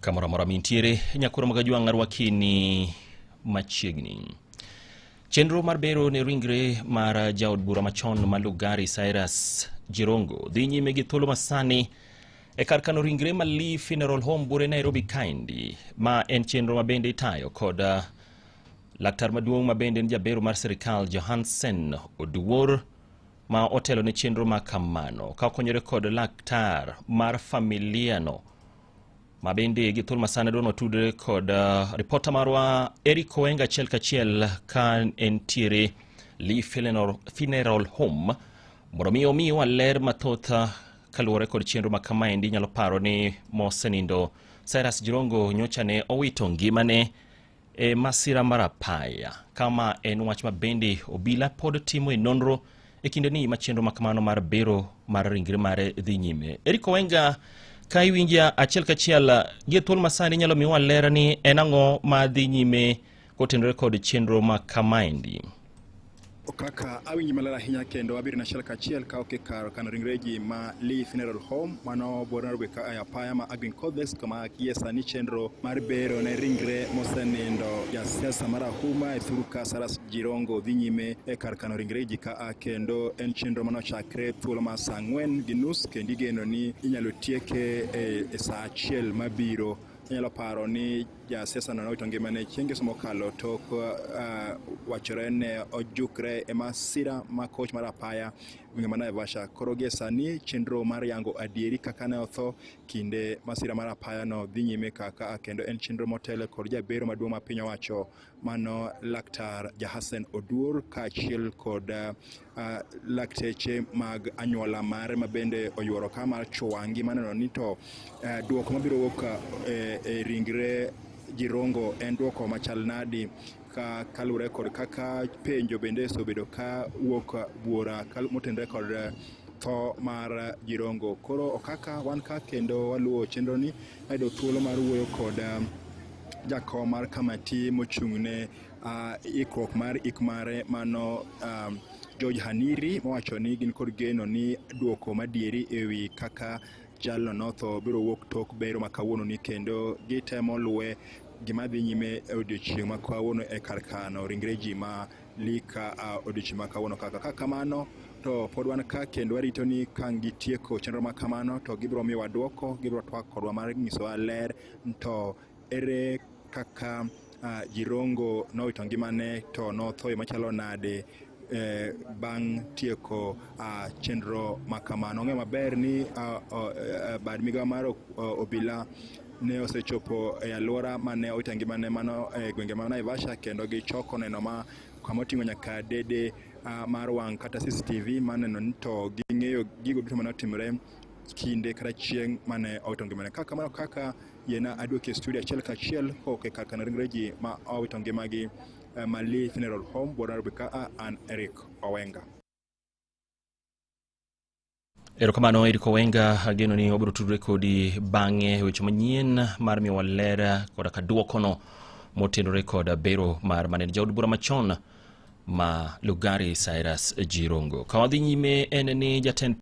Kamora mintiere nyakuro magajwang' rwakini machiegni. Chenro mar bero ne ringre mar jaod bura machon ma Lugari Cyrus Jirongo dhi nyime gi thuolo masani e kar kano ringre ma Lee Funeral Home bure Nairobi kaendi, ma en chenro ma bende itayo kod laktar maduong' ma bende en jabero mar sirikal Johansen Oduor, ma otelo ne chenro ma kamano ka okonyore kod laktar mar familia no ma bende gi thuolo masani dono tudre kod reporter marwa Eric Owenga achiel kachiel ka entiere Lee Funeral Home mondo mi omiwa ler mathoth kaluwore kod chenro ma kamaendi. Nyalo paro ni mosenindo Cyrus Jirongo nyocha ne owito ngimane e masira mar apaya, kama en wach ma bende obila pod timo e nonro e kinde ni ma chenro ma kamano mar bero mar ringre mare dhi nyime. Eric Owenga, ka iwinja achiel kachiel gi thuolo masani, nyalo miwa ler ni en ang'o ma dhi nyime kotenore kod chenro ma kamaendi? Kaka awinji maler ahinya kendo abiro na achiel kachiel ka okikaro kano ringreji ma Lee Funeral Home mano bor Nairobi ka apaya ma Aggreen Codes, kama kiesa ni chenro mar bero ne ringre mosenindo ya siasa mar ahuma e thuru ka Cyrus Jirongo dhi nyime e kar kano ringreji ka kendo en chenro mano chakre thuolo ma saa 4:30 kendo igeno ni inyalo tieke e saa 1 mabiro. Nyalo paro ni ja siasa no owito ngimane chieng' mokalo tok wachore ne ojukre e masira ma coach mar apaya gwenge ma Naivasha. Koro gie sani chenro mar yango adieri kaka ne otho kinde masira mar apaya no dhi nyime kaka kendo en chenro motelo kod jabero maduong' ma piny owacho mano laktar Johansen Oduor kaachiel kod lakteche mag anyuola mare ma bende oyuoro ka mar chwangi maneno ni to duoko mabiro wuok e ringre Jirongo en duoko machal nadi ka kalure kod kaka penjo bende osebedo ka wuok buora motenore kod tho mar Jirongo. Koro okaka wan ka kendo waluwo chenro ni ayudo thuolo mar wuoyo kod jakom mar kamati mochung'ne ikruok mar ikmare mano George Haniri, mowacho ni gin kod geno ni duoko madieri ewi kaka jalno notho biro wuok tok bero ma kawuono ni, kendo gitemo luwe gima dhi nyime e odiochieng' ma kawuono e kar kano ringreji ma lika odiochieng' ma kawuono. Kaka kamano to pod wan ka kendo warito ni ka gitieko chenro ma kamano to gibiro miwa duoko, gibiro twak kodwa mar nyisowa ler to ere kaka Jirongo nowito ngimane to notho machalo nade bang' tieko chenro ma kamano. Ong'e maber ni bad migawo mar obila ne osechopo e alwora mane owito ngimane mano e gwenge ma Naivasha, kendo gichoko neno ma kama oting'o nyaka dede mar wang' kata CCTV maneno ni to ging'eyo gigo duto mane otimore kinde kata chieng' mane owito ngimane. Kamano kaka yena aduoke studio achiel kachiel koke kar kano ringreji ma owito ngimagi ma Lee Funeral Home bor Nairobi ka an Eric Owenga. Erokamano Eric Owenga, ageno ni obiro tudre kodi bang'e weche manyien mar miwa ler koda ka duokono motenore kod bero mar manene jaod bura machon ma Lugari Cyrus Jirongo. Kawadhi nyime en ni jatend